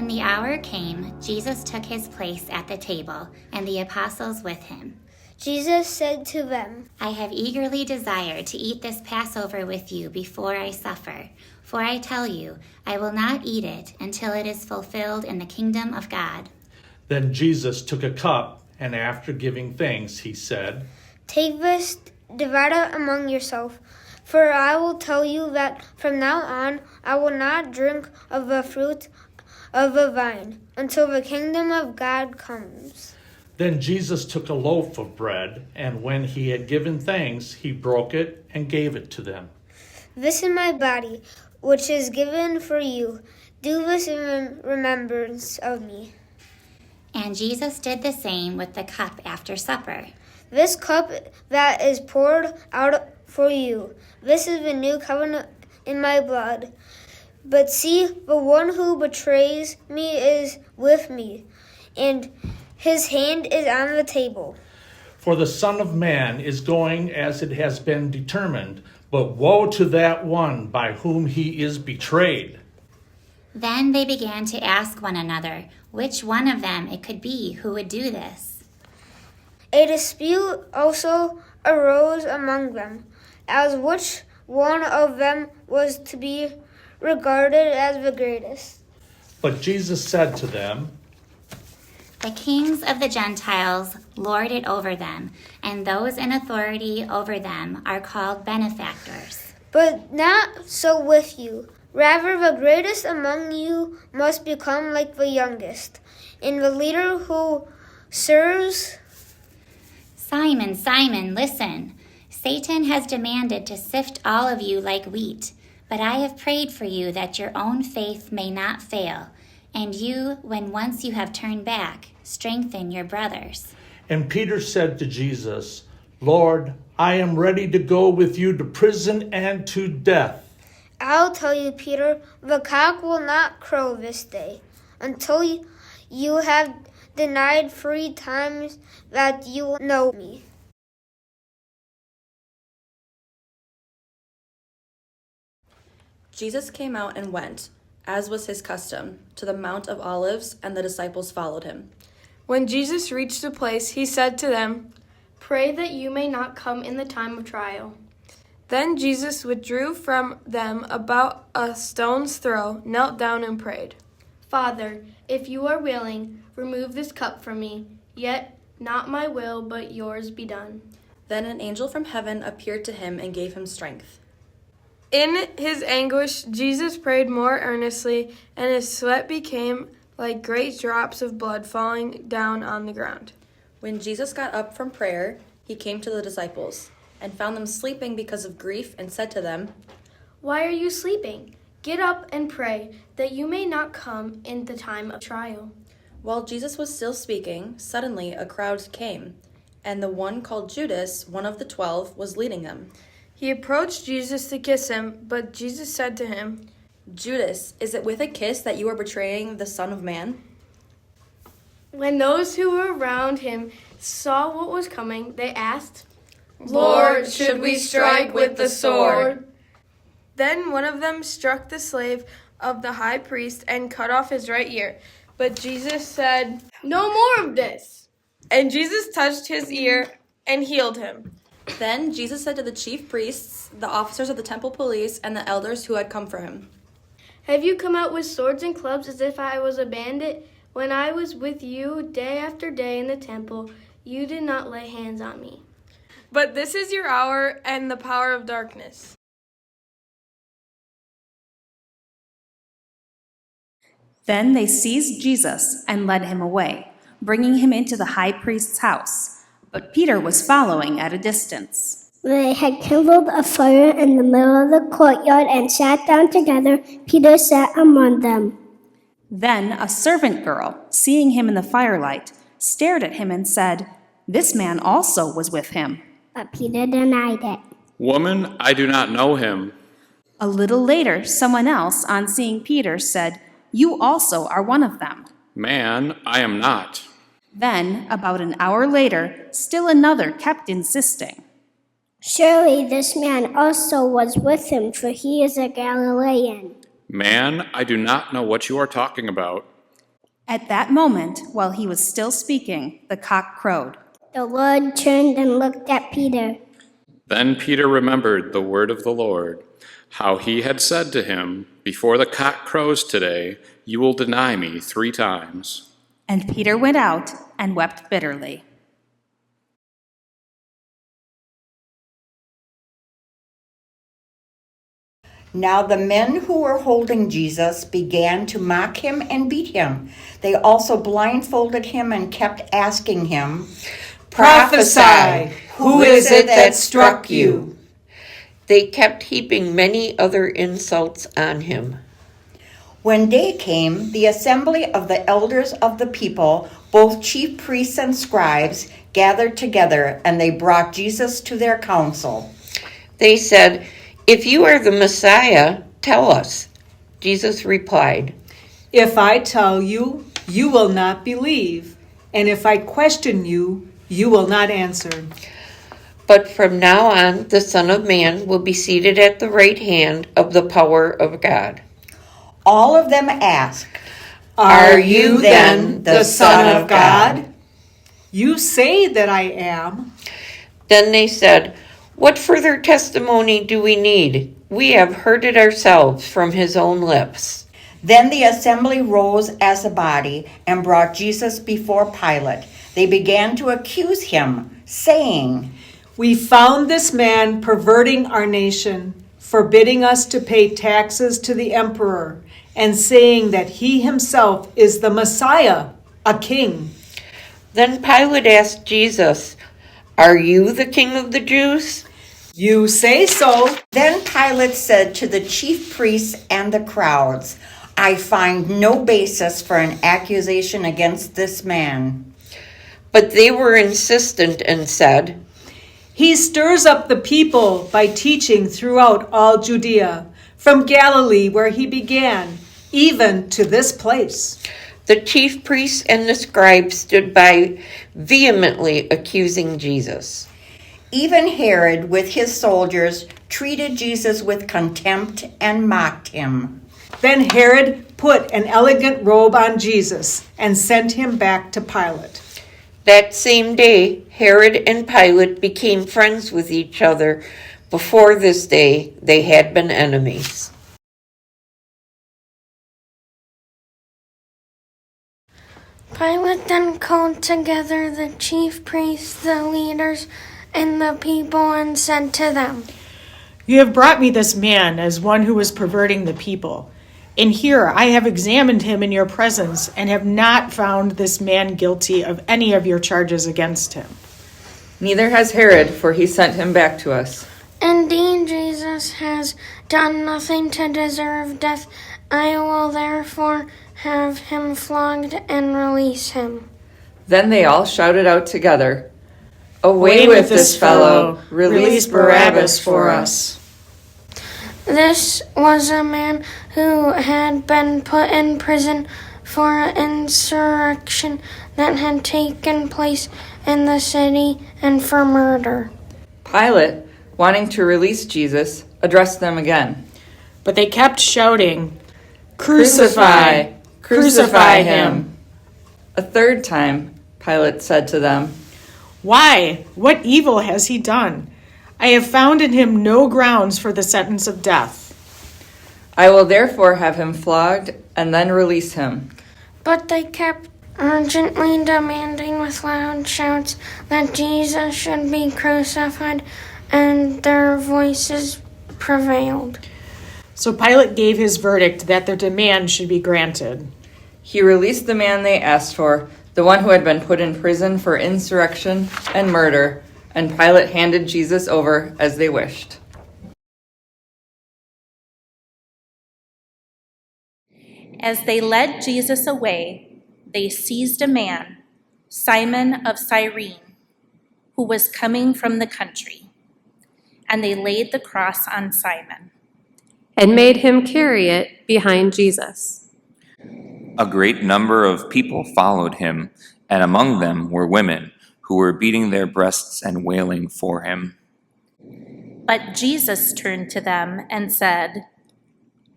When the hour came, Jesus took his place at the table, and the apostles with him. Jesus said to them, I have eagerly desired to eat this Passover with you before I suffer. For I tell you, I will not eat it until it is fulfilled in the kingdom of God. Then Jesus took a cup, and after giving thanks, he said, Take this, divide it among yourself. For I will tell you that from now on I will not drink of the fruit of the vine until the kingdom of God comes. Then Jesus took a loaf of bread, and when he had given thanks, he broke it and gave it to them. This is my body, which is given for you. Do this in remembrance of me. And Jesus did the same with the cup after supper. This cup that is poured out for you, this is the new covenant in my blood. But see, the one who betrays me is with me, and his hand is on the table. For the Son of Man is going as it has been determined, but woe to that one by whom he is betrayed. Then they began to ask one another which one of them it could be who would do this. A dispute also arose among them, as which one of them was to be regarded as the greatest. But Jesus said to them, The kings of the Gentiles lord it over them, and those in authority over them are called benefactors. But not so with you. Rather, the greatest among you must become like the youngest, and the leader who serves. Simon, Simon, listen. Satan has demanded to sift all of you like wheat, but I have prayed for you that your own faith may not fail, and you, when once you have turned back, strengthen your brothers. And Peter said to Jesus, Lord, I am ready to go with you to prison and to death. I'll tell you, Peter, the cock will not crow this day until you have denied 3 times that you know me. Jesus came out and went, as was his custom, to the Mount of Olives, and the disciples followed him. When Jesus reached the place, he said to them, Pray that you may not come in the time of trial. Then Jesus withdrew from them about a stone's throw, knelt down and prayed. Father, if you are willing, remove this cup from me, yet not my will, but yours be done. Then an angel from heaven appeared to him and gave him strength. In his anguish, Jesus prayed more earnestly, and his sweat became like great drops of blood falling down on the ground. When Jesus got up from prayer, he came to the disciples, and found them sleeping because of grief, and said to them, Why are you sleeping? Get up and pray, that you may not come in the time of trial. While Jesus was still speaking, suddenly a crowd came, and the one called Judas, one of the 12, was leading them. He approached Jesus to kiss him, but Jesus said to him, Judas, is it with a kiss that you are betraying the Son of Man? When those who were around him saw what was coming, they asked, Lord, should we strike with the sword? Then one of them struck the slave of the high priest and cut off his right ear. But Jesus said, No more of this. And Jesus touched his ear and healed him. Then Jesus said to the chief priests, the officers of the temple police, and the elders who had come for him, Have you come out with swords and clubs as if I was a bandit? When I was with you day after day in the temple, you did not lay hands on me. But this is your hour and the power of darkness. Then they seized Jesus and led him away, bringing him into the high priest's house. But Peter was following at a distance. They had kindled a fire in the middle of the courtyard and sat down together. Peter sat among them. Then a servant girl, seeing him in the firelight, stared at him and said, This man also was with him. But Peter denied it. Woman, I do not know him. A little later, someone else, on seeing Peter, said, You also are one of them. Man, I am not. Then, about an hour later, still another kept insisting. Surely this man also was with him, for he is a Galilean. Man, I do not know what you are talking about. At that moment, while he was still speaking, the cock crowed. The Lord turned and looked at Peter. Then Peter remembered the word of the Lord, how he had said to him, "Before the cock crows today, you will deny me 3 times." And Peter went out and wept bitterly. Now the men who were holding Jesus began to mock him and beat him. They also blindfolded him and kept asking him, Prophesy, who is it that struck you? They kept heaping many other insults on him. When day came, the assembly of the elders of the people, both chief priests and scribes, gathered together, and they brought Jesus to their council. They said, "If you are the Messiah, tell us." Jesus replied, If I tell you, you will not believe, and if I question you, you will not answer. "But from now on, the Son of Man will be seated at the right hand of the power of God." All of them asked, Are you then the Son of God? You say that I am. Then they said, "What further testimony do we need? We have heard it ourselves from his own lips." Then the assembly rose as a body and brought Jesus before Pilate. They began to accuse him, saying, We found this man perverting our nation, forbidding us to pay taxes to the emperor, and saying that he himself is the Messiah, a king. Then Pilate asked Jesus, "Are you the king of the Jews?" You say so. Then Pilate said to the chief priests and the crowds, I find no basis for an accusation against this man. But they were insistent and said, He stirs up the people by teaching throughout all Judea, from Galilee where he began, even to this place. The chief priests and the scribes stood by, vehemently accusing Jesus. Even Herod, with his soldiers, treated Jesus with contempt and mocked him. Then Herod put an elegant robe on Jesus and sent him back to Pilate. That same day, Herod and Pilate became friends with each other. Before this day, they had been enemies. Pilate then called together the chief priests, the leaders, and the people and said to them, You have brought me this man as one who is perverting the people. And here I have examined him in your presence and have not found this man guilty of any of your charges against him. Neither has Herod, for he sent him back to us. Indeed, Jesus has done nothing to deserve death. I will therefore have him flogged and release him. Then they all shouted out together, Away with this fellow! Release Barabbas for us! This was a man who had been put in prison for insurrection that had taken place in the city and for murder. Pilate, wanting to release Jesus, addressed them again. But they kept shouting, Crucify! Crucify him! A third time, Pilate said to them, Why? What evil has he done? I have found in him no grounds for the sentence of death. I will therefore have him flogged and then release him. But they kept urgently demanding with loud shouts that Jesus should be crucified, and their voices prevailed. So Pilate gave his verdict that their demand should be granted. He released the man they asked for, the one who had been put in prison for insurrection and murder, and Pilate handed Jesus over as they wished. As they led Jesus away, they seized a man, Simon of Cyrene, who was coming from the country, and they laid the cross on Simon and made him carry it behind Jesus. A great number of people followed him, and among them were women who were beating their breasts and wailing for him. But Jesus turned to them and said,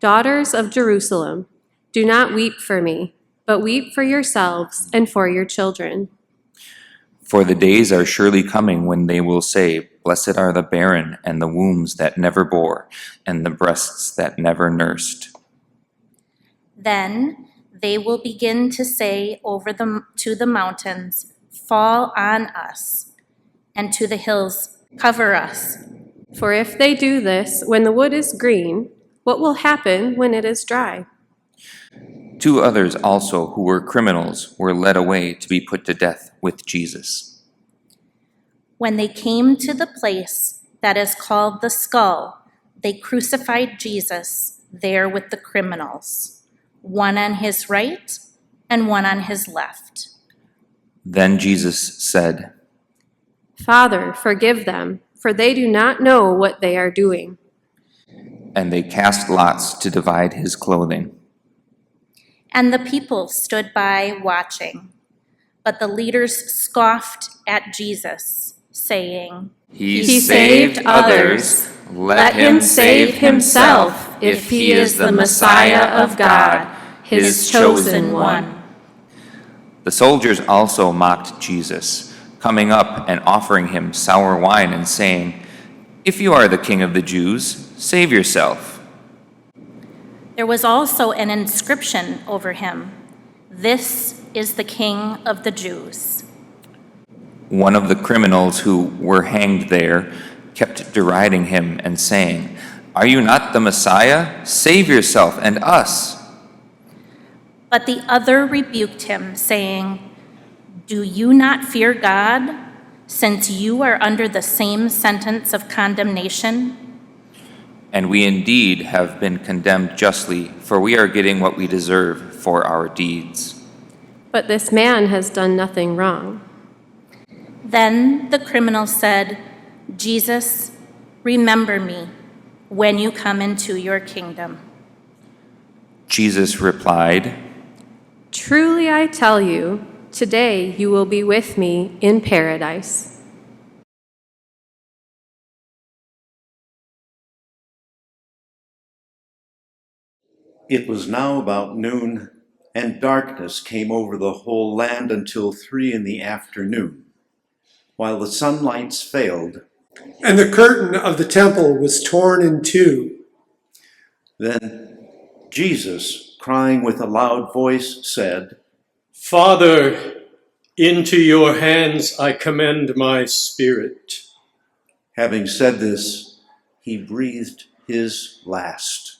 Daughters of Jerusalem, do not weep for me, but weep for yourselves and for your children. For the days are surely coming when they will say, Blessed are the barren, and the wombs that never bore, and the breasts that never nursed. Then they will begin to say to the mountains, Fall on us, and to the hills, Cover us. For if they do this when the wood is green, what will happen when it is dry? 2 others also, who were criminals, were led away to be put to death with Jesus. When they came to the place that is called the Skull, they crucified Jesus there with the criminals, one on his right and one on his left. Then Jesus said, Father, forgive them, for they do not know what they are doing. And they cast lots to divide his clothing. And the people stood by watching. But the leaders scoffed at Jesus, saying, He saved others. Let him save himself if he is the Messiah of God, his chosen one. The soldiers also mocked Jesus, coming up and offering him sour wine and saying, If you are the king of the Jews, save yourself. There was also an inscription over him, This is the King of the Jews. One of the criminals who were hanged there kept deriding him and saying, Are you not the Messiah? Save yourself and us. But the other rebuked him, saying, Do you not fear God, since you are under the same sentence of condemnation? And we indeed have been condemned justly, for we are getting what we deserve for our deeds. But this man has done nothing wrong. Then the criminal said, Jesus, remember me when you come into your kingdom. Jesus replied, Truly I tell you, today you will be with me in paradise. It was now about noon, and darkness came over the whole land until 3 p.m, while the sunlights failed. And the curtain of the temple was torn in two. Then Jesus, crying with a loud voice, said, Father, into your hands I commend my spirit. Having said this, he breathed his last.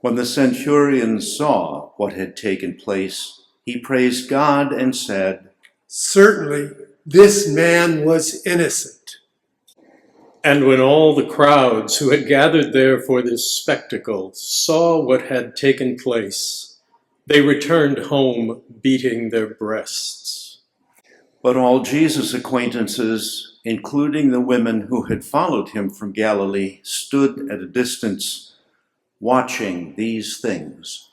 When the centurion saw what had taken place, he praised God and said, Certainly, this man was innocent. And when all the crowds who had gathered there for this spectacle saw what had taken place, they returned home beating their breasts. But all Jesus' acquaintances, including the women who had followed him from Galilee, stood at a distance, watching these things.